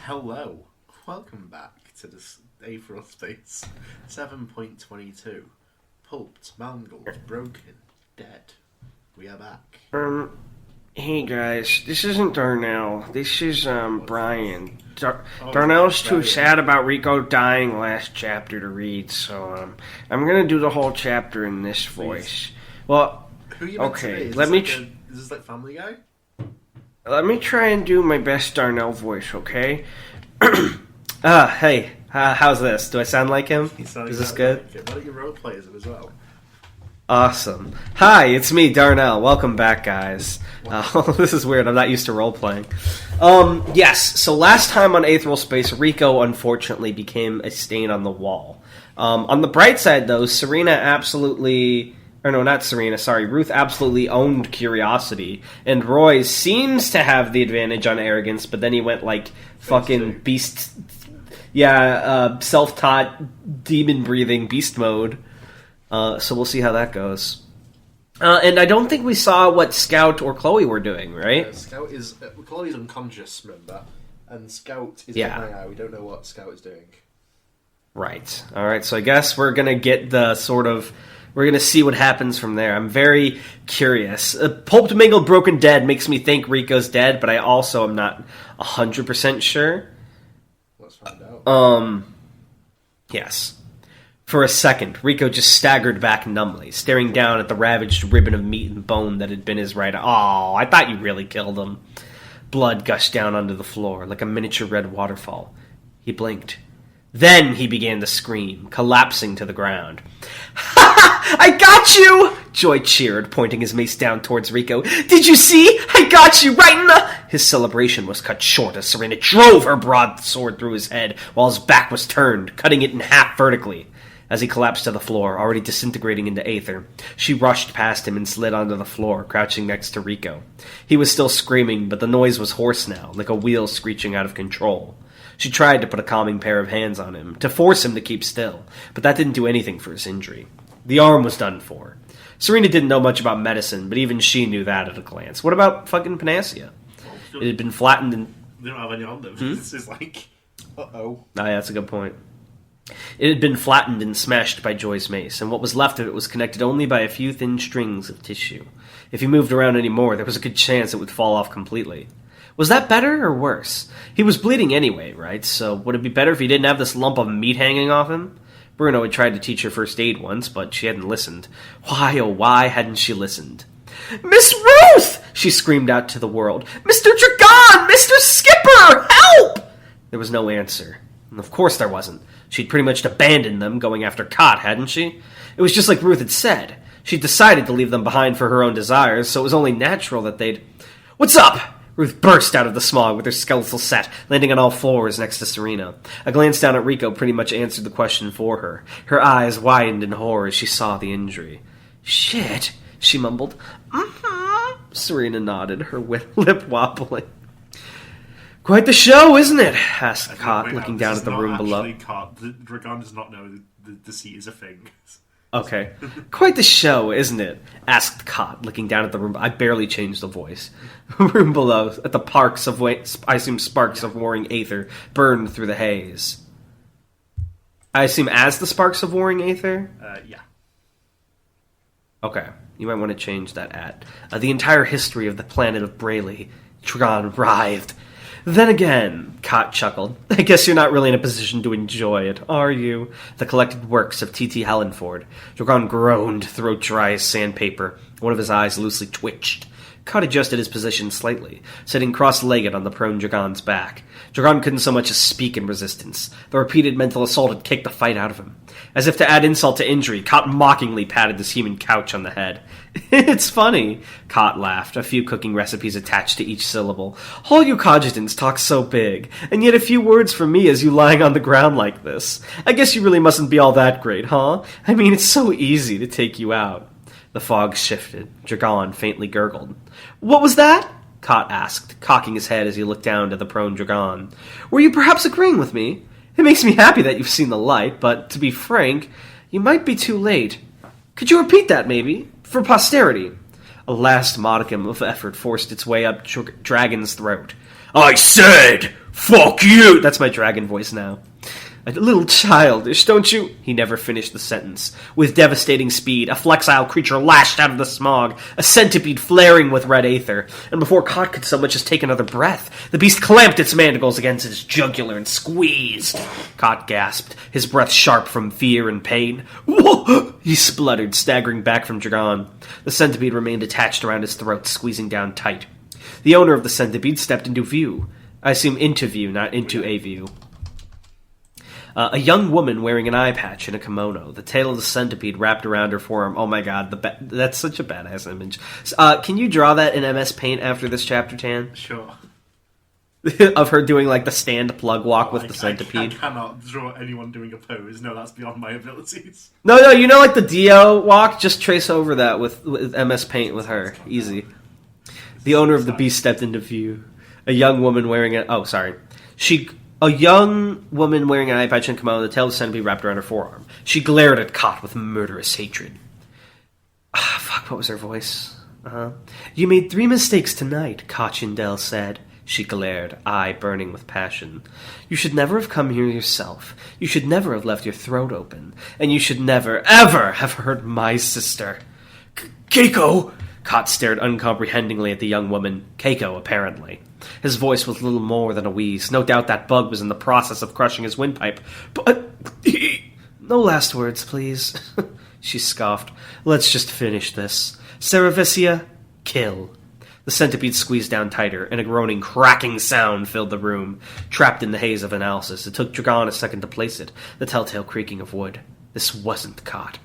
Hello, welcome back to this Aetheral Space 7.22. Pulped, mangled, broken, dead. We are back. Hey guys, this isn't Darnell. This is, Brian. Darnell's too sad about Rico dying last chapter to read, so, I'm gonna do the whole chapter in this voice. Well, Who are you okay, is this like Family Guy? Let me try and do my best Darnell voice, okay? Hey, how's this? Do I sound like him? Is this good? Like, why don't you roleplay as him as well? Awesome. Hi, it's me, Darnell. Welcome back, guys. This is weird. I'm not used to role-playing. Yes, so last time on Aetheral Space, Rico unfortunately became a stain on the wall. On the bright side, though, Ruth absolutely owned curiosity, and Roy seems to have the advantage on arrogance, but then he went, like, fucking beast... Yeah, self-taught, demon-breathing beast mode. So we'll see how that goes. And I don't think we saw what Scout or Chloe were doing, right? Scout is... Chloe's unconscious, remember? And Scout is eye. We don't know what Scout is doing. Right. Alright, so I guess we're gonna get the sort of... We're going to see what happens from there. I'm very curious. Pulped, mangled, broken, dead makes me think Rico's dead, but I also am not 100% sure. Let's find out. Yes. For a second, Rico just staggered back numbly, staring down at the ravaged ribbon of meat and bone that had been his right eye. Oh, I thought you really killed him. Blood gushed down onto the floor like a miniature red waterfall. He blinked. Then he began to scream, collapsing to the ground. "Ha! I got you!" Joy cheered, pointing his mace down towards Rico. "Did you see? I got you right in the..." His celebration was cut short as Serena drove her broadsword through his head while his back was turned, cutting it in half vertically. As he collapsed to the floor, already disintegrating into aether, she rushed past him and slid onto the floor, crouching next to Rico. He was still screaming, but the noise was hoarse now, like a wheel screeching out of control. She tried to put a calming pair of hands on him, to force him to keep still, but that didn't do anything for his injury. The arm was done for. Serena didn't know much about medicine, but even she knew that at a glance. What about fucking Panacea? It had been flattened and... They don't have any on them. This is like... Uh-oh. Ah, yeah, that's a good point. It had been flattened and smashed by Joy's mace, and what was left of it was connected only by a few thin strings of tissue. If he moved around any more, there was a good chance it would fall off completely. Was that better or worse? He was bleeding anyway, right? So would it be better if he didn't have this lump of meat hanging off him? Bruno had tried to teach her first aid once, but she hadn't listened. Why, oh why hadn't she listened? "Miss Ruth!" she screamed out to the world. "Mr. Dragon! Mr. Skipper! Help!" There was no answer. And of course there wasn't. She'd pretty much abandoned them going after Kot, hadn't she? It was just like Ruth had said. She'd decided to leave them behind for her own desires, so it was only natural that they'd... "What's up?" Ruth burst out of the smog with her skeletal set, landing on all fours next to Serena. A glance down at Rico pretty much answered the question for her. Her eyes widened in horror as she saw the injury. "Shit," she mumbled. "Mm-hmm." Serena nodded, her lip wobbling. "Quite the show, isn't it?" asked Kot, looking down at the room below. Kot. The Dragon does not know the seat is a thing. Okay. "Quite the show, isn't it?" asked Kot, looking down at the room. I barely changed the voice. Room below, at the sparks of warring aether burned through the haze. I assume as the sparks of warring aether? Yeah. Okay. You might want to change that at. The entire history of the planet of Brayley. Dragon writhed. "Then again," Kot chuckled, "I guess you're not really in a position to enjoy it, are you? The collected works of T.T. Hallenford." Dragon groaned, throat dry as sandpaper. One of his eyes loosely twitched. Kot adjusted his position slightly, sitting cross-legged on the prone Dragon's back. Dragon couldn't so much as speak in resistance. The repeated mental assault had kicked the fight out of him. As if to add insult to injury, Kot mockingly patted this human couch on the head. "It's funny," Kot laughed, a few cooking recipes attached to each syllable. "All you cogitants talk so big, and yet a few words from me as you lying on the ground like this. I guess you really mustn't be all that great, huh? I mean, it's so easy to take you out." The fog shifted. Dragon faintly gurgled. "What was that?" Kot asked, cocking his head as he looked down to the prone Dragon. "Were you perhaps agreeing with me? It makes me happy that you've seen the light, but, to be frank, you might be too late. Could you repeat that, maybe? For posterity." A last modicum of effort forced its way up Dragon's throat. "I said, Fuck you! That's my dragon voice now. A little childish, don't you? He never finished the sentence. With devastating speed, a flexile creature lashed out of the smog, a centipede flaring with red aether, and before Cot could so much as take another breath, the beast clamped its mandibles against his jugular and squeezed. Cot gasped, his breath sharp from fear and pain. Whoa! He spluttered, staggering back from Dragon. The centipede remained attached around his throat, squeezing down tight. The owner of the centipede stepped into view. I assume into view, not into a view. A young woman wearing an eye patch and a kimono, the tail of the centipede wrapped around her forearm. Oh my god, that's such a badass image. Can you draw that in MS Paint after this chapter, Tan? Sure. Of her doing like the stand plug walk with the centipede. I cannot draw anyone doing a pose. No, that's beyond my abilities. No, you know like the Dio walk? Just trace over that with MS Paint with her. Easy. The owner of the beast stepped into view. A young woman wearing A young woman wearing an eye patch and kimono, the tail of the centipede wrapped around her forearm. She glared at Cot with murderous hatred. Fuck, what was her voice? You made 3 mistakes tonight, Cochendale said. She glared, eye burning with passion. You should never have come here yourself. You should never have left your throat open. And you should never, ever have hurt my sister. Keiko! Cot stared uncomprehendingly at the young woman. Keiko, apparently. His voice was little more than a wheeze. No doubt that bug was in the process of crushing his windpipe. But... No last words, please. She scoffed. Let's just finish this. Cerevisia, kill. The centipede squeezed down tighter, and a groaning, cracking sound filled the room. Trapped in the haze of analysis, it took Dragon a second to place it, the telltale creaking of wood. This wasn't Cot.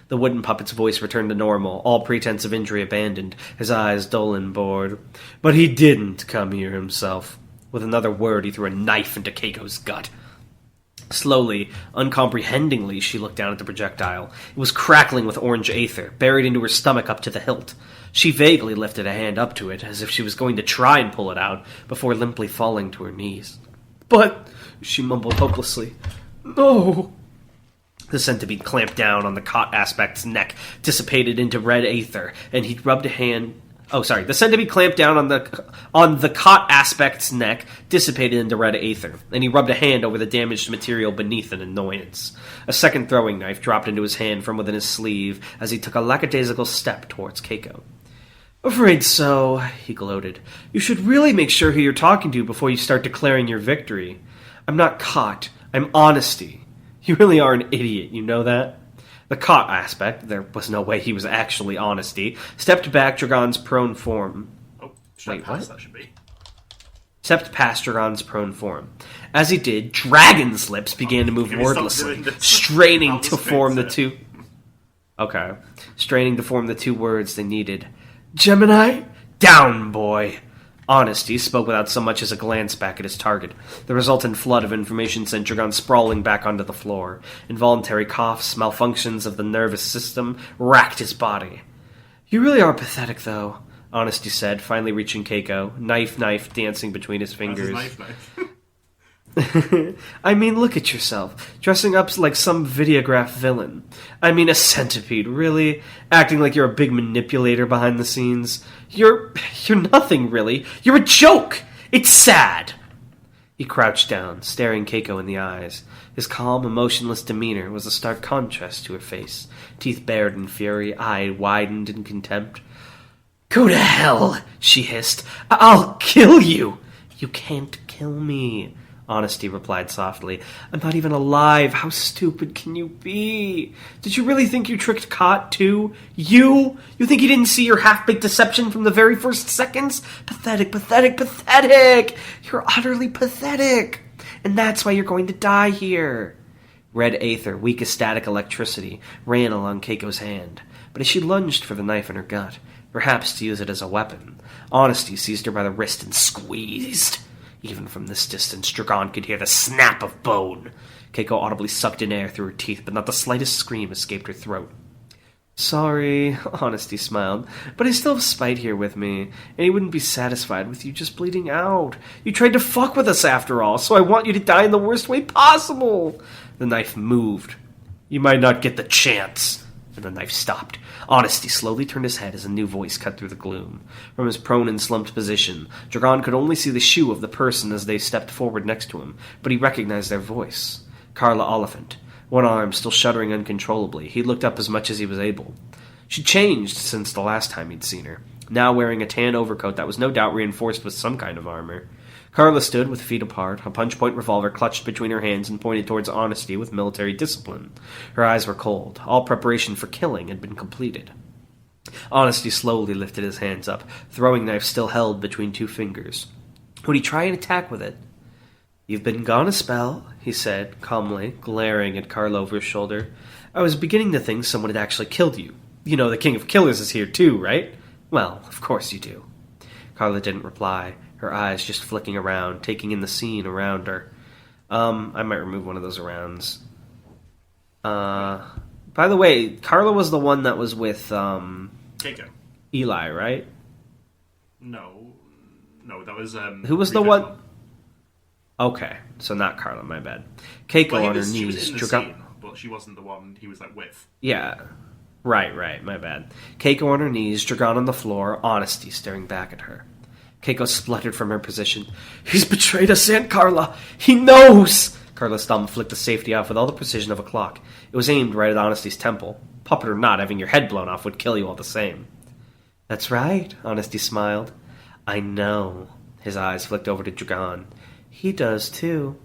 The wooden puppet's voice returned to normal, all pretense of injury abandoned, his eyes dull and bored. But he didn't come here himself. With another word, he threw a knife into Keiko's gut. Slowly, uncomprehendingly, she looked down at the projectile. It was crackling with orange aether, buried into her stomach up to the hilt. She vaguely lifted a hand up to it, as if she was going to try and pull it out, before limply falling to her knees. But, she mumbled hopelessly, no... The centipede clamped down on the Cot aspect's neck, dissipated into red aether, and he rubbed a hand... The centipede clamped down on the Cot aspect's neck, dissipated into red aether, and he rubbed a hand over the damaged material beneath in annoyance. A second throwing knife dropped into his hand from within his sleeve as he took a lackadaisical step towards Keiko. Afraid so, he gloated. You should really make sure who you're talking to before you start declaring your victory. I'm not Cot. I'm Honesty. You really are an idiot, you know that? The Cot aspect, there was no way he was actually Honesty, stepped back Dragon's prone form. Wait, what? That should be. Stepped past Dragon's prone form. As he did, Dragon's lips began to move wordlessly, straining to form the two... Okay. Straining to form the 2 words they needed. Gemini, down, boy! Honesty spoke without so much as a glance back at his target. The resultant flood of information sent Dragon sprawling back onto the floor. Involuntary coughs, malfunctions of the nervous system, racked his body. You really are pathetic, though, Honesty said, finally reaching Keiko, knife dancing between his fingers. Knife. I mean, look at yourself, dressing up like some Videograph villain. I mean, a centipede, really? Acting like you're a big manipulator behind the scenes. You're nothing, really. You're a joke! It's sad! He crouched down, staring Keiko in the eyes. His calm, emotionless demeanor was a stark contrast to her face. Teeth bared in fury, eye widened in contempt. Go to hell, she hissed. I'll kill you! You can't kill me. Honesty replied softly. I'm not even alive. How stupid can you be? Did you really think you tricked Cot, too? You? You think he didn't see your half-baked deception from the very first seconds? Pathetic, pathetic, pathetic! You're utterly pathetic! And that's why you're going to die here. Red aether, weak as static electricity, ran along Keiko's hand. But as she lunged for the knife in her gut, perhaps to use it as a weapon, Honesty seized her by the wrist and squeezed. Even from this distance, Dragon could hear the snap of bone. Keiko audibly sucked in air through her teeth, but not the slightest scream escaped her throat. Sorry, Honesty smiled, but I still have Spite here with me, and he wouldn't be satisfied with you just bleeding out. You tried to fuck with us after all, so I want you to die in the worst way possible. The knife moved. You might not get the chance. And the knife stopped. Honesty slowly turned his head as a new voice cut through the gloom. From his prone and slumped position, Dragon could only see the shoe of the person as they stepped forward next to him, but he recognized their voice. Carla Oliphant. One arm still shuddering uncontrollably, he looked up as much as he was able. She'd changed since the last time he'd seen her, now wearing a tan overcoat that was no doubt reinforced with some kind of armor. Carla stood with feet apart, a punch-point revolver clutched between her hands and pointed towards Honesty with military discipline. Her eyes were cold. All preparation for killing had been completed. Honesty slowly lifted his hands up, throwing knife still held between two fingers. Would he try an attack with it? "You've been gone a spell," he said, calmly, glaring at Carla over his shoulder. "I was beginning to think someone had actually killed you. You know the King of Killers is here too, right? Well, of course you do." Carla didn't reply, her eyes just flicking around, taking in the scene around her. I might remove one of those arounds. By the way, Carla was the one that was with, Keiko. Eli, right? No, that was, Who was the Rico's one? mom. Okay, so not Carla, my bad. Keiko Well, on her she was knees. in the Dragon- scene, but she wasn't the one he was, like, with. Yeah. Right, my bad. Keiko on her knees, Dragon on the floor, Honesty staring back at her. Keiko spluttered from her position. "He's betrayed us, Aunt Carla! He knows!" Carla's thumb flicked the safety off with all the precision of a clock. It was aimed right at Honesty's temple. Puppet or not, having your head blown off would kill you all the same. "That's right," Honesty smiled. "I know." His eyes flicked over to Dragon. "He does, too."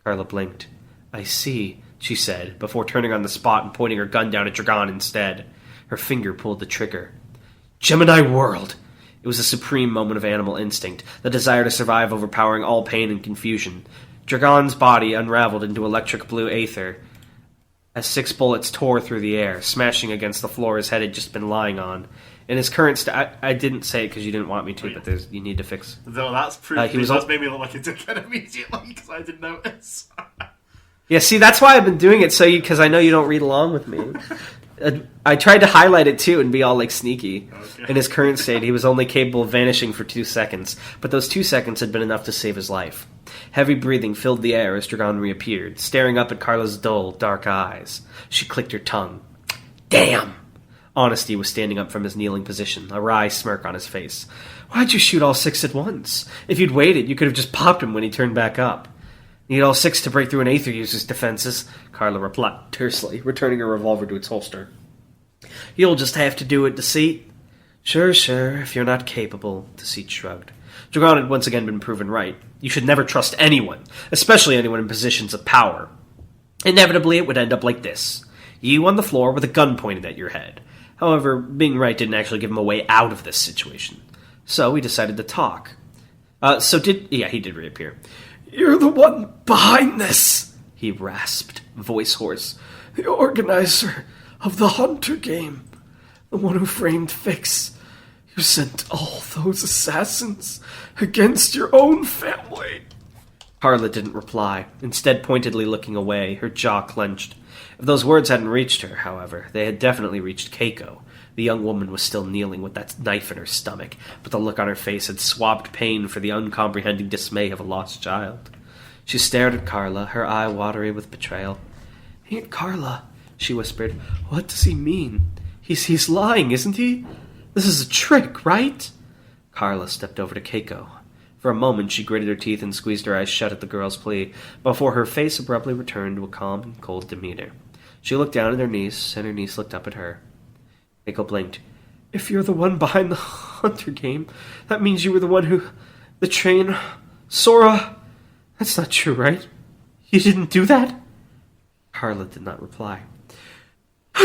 Carla blinked. "I see," she said, before turning on the spot and pointing her gun down at Dragon instead. Her finger pulled the trigger. Gemini World! It was a supreme moment of animal instinct, the desire to survive overpowering all pain and confusion. Dragon's body unraveled into electric blue aether as 6 bullets tore through the air, smashing against the floor his head had just been lying on. In his current I didn't say it because you didn't want me to, but you need to fix... Though that's proof he was that's made me look like a dickhead immediately, because I didn't notice. Yeah, see, that's why I've been doing it, because I know you don't read along with me. I tried to highlight it, too, and be all, sneaky. Okay. In his current state, he was only capable of vanishing for 2 seconds, but those 2 seconds had been enough to save his life. Heavy breathing filled the air as Dragon reappeared, staring up at Carla's dull, dark eyes. She clicked her tongue. "Damn!" Honesty was standing up from his kneeling position, a wry smirk on his face. "Why'd you shoot all 6 at once? If you'd waited, you could have just popped him when he turned back up." "Need all 6 to break through an Aether user's defenses," Carla replied tersely, returning her revolver to its holster. "You'll just have to do it, Deceit." Sure, if you're not capable," Deceit shrugged. Dragon had once again been proven right. You should never trust anyone, especially anyone in positions of power. Inevitably, it would end up like this. You on the floor with a gun pointed at your head. However, being right didn't actually give him a way out of this situation. So he decided to talk. He did reappear. "You're the one behind this," he rasped, voice hoarse. "The organizer of the Hunter game. The one who framed Fix. You sent all those assassins against your own family." Carla didn't reply, instead pointedly looking away, her jaw clenched. If those words hadn't reached her, however, they had definitely reached Keiko. The young woman was still kneeling with that knife in her stomach, but the look on her face had swapped pain for the uncomprehending dismay of a lost child. She stared at Carla, her eye watery with betrayal. "Aunt Carla," she whispered, "what does he mean? He's lying, isn't he? This is a trick, right?" Carla stepped over to Keiko. For a moment she gritted her teeth and squeezed her eyes shut at the girl's plea, before her face abruptly returned to a calm and cold demeanor. She looked down at her niece, and her niece looked up at her. Keiko blinked. "If you're the one behind the Hunter game, that means you were the one who... the train... Sora... That's not true, right? You didn't do that?" Carla did not reply.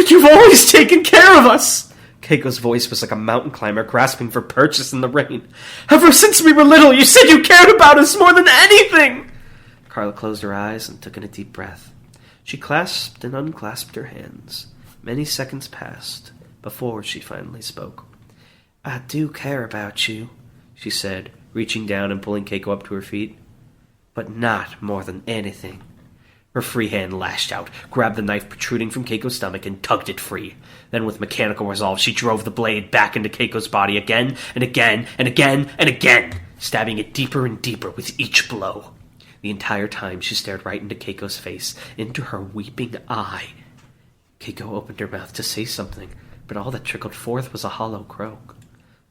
"You've always taken care of us!" Keiko's voice was like a mountain climber grasping for purchase in the rain. "Ever since we were little, you said you cared about us more than anything!" Carla closed her eyes and took in a deep breath. She clasped and unclasped her hands. Many seconds passed before she finally spoke. "I do care about you," she said, reaching down and pulling Keiko up to her feet. "But not more than anything." Her free hand lashed out, grabbed the knife protruding from Keiko's stomach, and tugged it free. Then with mechanical resolve, she drove the blade back into Keiko's body again and again and again and again, stabbing it deeper and deeper with each blow. The entire time she stared right into Keiko's face, into her weeping eye. Keiko opened her mouth to say something, but all that trickled forth was a hollow croak.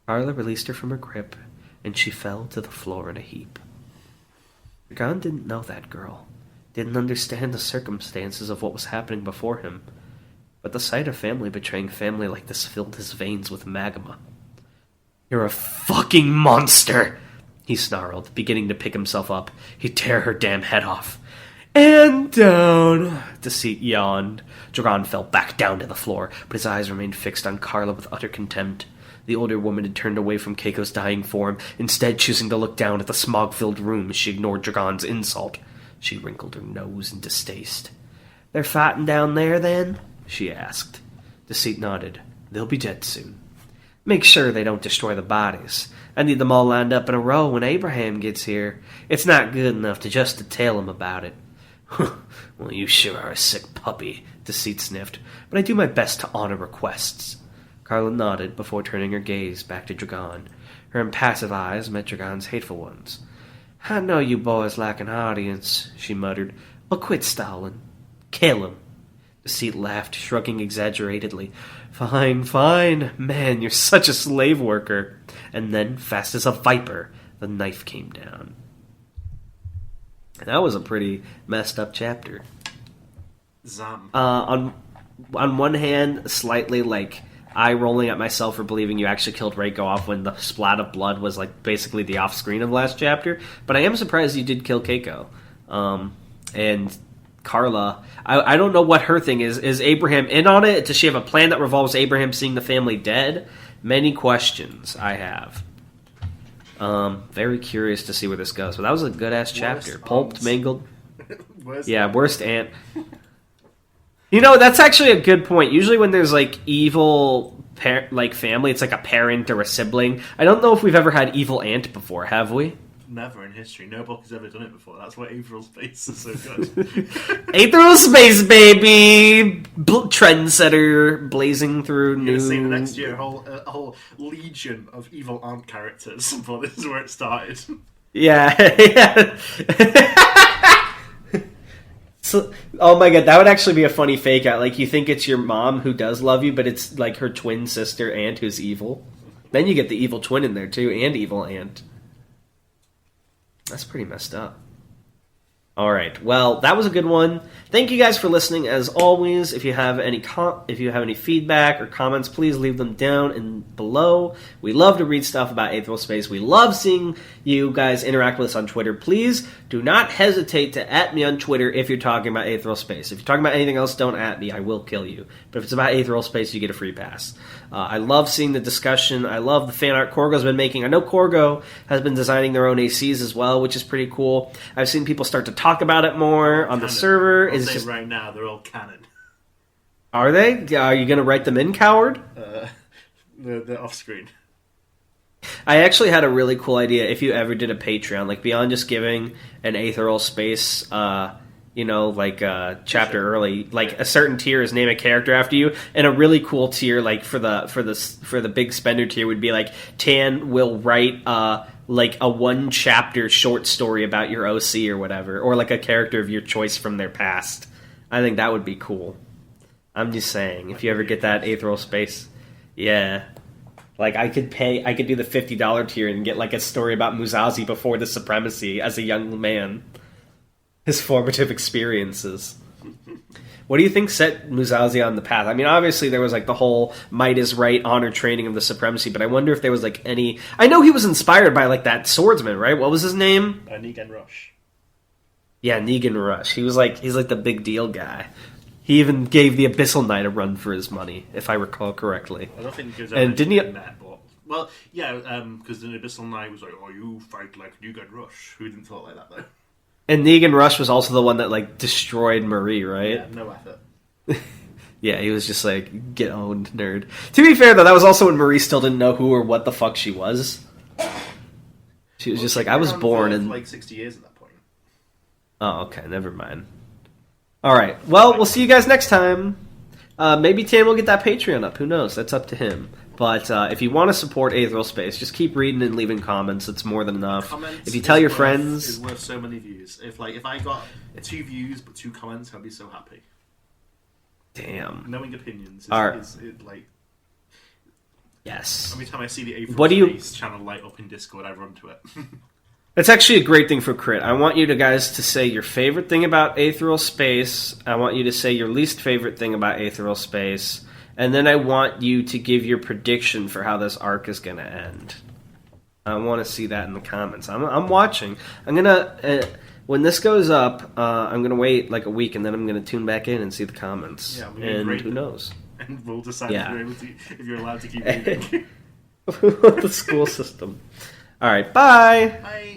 Carla released her from her grip, and she fell to the floor in a heap. Dragon didn't know that girl, didn't understand the circumstances of what was happening before him, but the sight of family betraying family like this filled his veins with magma. "You're a fucking monster!" he snarled, beginning to pick himself up. He'd tear her damn head off. "And down," Deceit yawned. Dragon fell back down to the floor, but his eyes remained fixed on Carla with utter contempt. The older woman had turned away from Keiko's dying form, instead choosing to look down at the smog-filled room as she ignored Dragon's insult. She wrinkled her nose in distaste. "They're fighting down there, then?" she asked. Deceit nodded. "They'll be dead soon. Make sure they don't destroy the bodies. I need them all lined up in a row when Abraham gets here. It's not good enough to just to tell him about it." "Well, you sure are a sick puppy," Deceit sniffed, "but I do my best to honor requests." Carla nodded before turning her gaze back to Dragon. Her impassive eyes met Dragon's hateful ones. "I know you boys like an audience," she muttered. "Well, quit stalling. Kill him." Deceit laughed, shrugging exaggeratedly. "Fine, fine. Man, you're such a slave worker." And then, fast as a viper, the knife came down. That was a pretty messed up chapter. Zam. On one hand, slightly like eye rolling at myself for believing you actually killed Reiko off when the splat of blood was like basically the off screen of last chapter. But I am surprised you did kill Keiko. And Carla, I don't know what her thing is. Is Abraham in on it? Does she have a plan that revolves Abraham seeing the family dead? Many questions I have. Very curious to see where this goes. But that was a good ass chapter. Pulped, mangled. Worst aunt. You know, that's actually a good point. Usually when there's, like, evil, family, it's like a parent or a sibling. I don't know if we've ever had evil aunt before, have we? Never in history. No book has ever done it before. That's why Aetheral Space is so good. Aetheral Space, baby! Trendsetter, blazing through new... You're going to see the next year a whole legion of evil aunt characters, but this is where it started. Yeah. So, oh my god, that would actually be a funny fake out. Like, you think it's your mom who does love you, but it's like her twin sister aunt who's evil. Then you get the evil twin in there too, and evil aunt. That's pretty messed up. Alright, well, that was a good one. Thank you guys for listening, as always. If you have any feedback or comments, please leave them down and below. We love to read stuff about Aetheral Space. We love seeing you guys interact with us on Twitter. Please do not hesitate to @ me on Twitter if you're talking about Aetheral Space. If you're talking about anything else, don't @ me. I will kill you. But if it's about Aetheral Space, you get a free pass. I love seeing the discussion. I love the fan art Corgo's been making. I know Corgo has been designing their own ACs as well, which is pretty cool. I've seen people start to talk about it more on the server. I'll say right now, they're all canon. Are they? Are you going to write them in, coward? They're off screen. I actually had a really cool idea if you ever did a Patreon, like beyond just giving an Aetheral Space, chapter early, like a certain tier is name a character after you, and a really cool tier, like for the big spender tier would be like Tan will write like a one chapter short story about your OC or whatever, or like a character of your choice from their past. I think that would be cool. I'm just saying, if you ever get that Aetheral Space, yeah. Like, I could do the $50 tier and get, like, a story about Musashi before the Supremacy as a young man. His formative experiences. What do you think set Musashi on the path? I mean, obviously there was, like, the whole might is right honor training of the Supremacy, but I wonder if there was, like, any... I know he was inspired by, like, that swordsman, right? What was his name? Negan Rush. Yeah, Negan Rush. He's like the big deal guy. He even gave the Abyssal Knight a run for his money, if I recall correctly. I don't think he goes and didn't he? That, but... Well, yeah, because the Abyssal Knight was like, "Oh, you fight like Negan Rush." Who didn't talk like that though? And Negan Rush was also the one that like destroyed Marie, right? Yeah, no effort. Yeah, he was just like, get owned, nerd. To be fair though, that was also when Marie still didn't know who or what the fuck she was. She was just like, I was born in like 60 years at that point. Oh, okay, never mind. Alright, well, we'll see you guys next time. Maybe Tan will get that Patreon up. Who knows? That's up to him. But if you want to support Aetheral Space, just keep reading and leaving comments. It's more than enough. Comments if you tell your friends... It's worth so many views. If I got 2 views but 2 comments, I'd be so happy. Damn. Knowing opinions is like... Yes. Every time I see the What do Aetheral you... Space channel light up in Discord, I run to it. It's actually a great thing for Crit. I want you guys to say your favorite thing about Aetheral Space. I want you to say your least favorite thing about Aetheral Space. And then I want you to give your prediction for how this arc is going to end. I want to see that in the comments. I'm watching. I'm going to... when this goes up, I'm going to wait like a week, and then I'm going to tune back in and see the comments. Yeah, and who knows? And we'll decide if you're allowed to keep reading. The school system. All right, bye. Bye.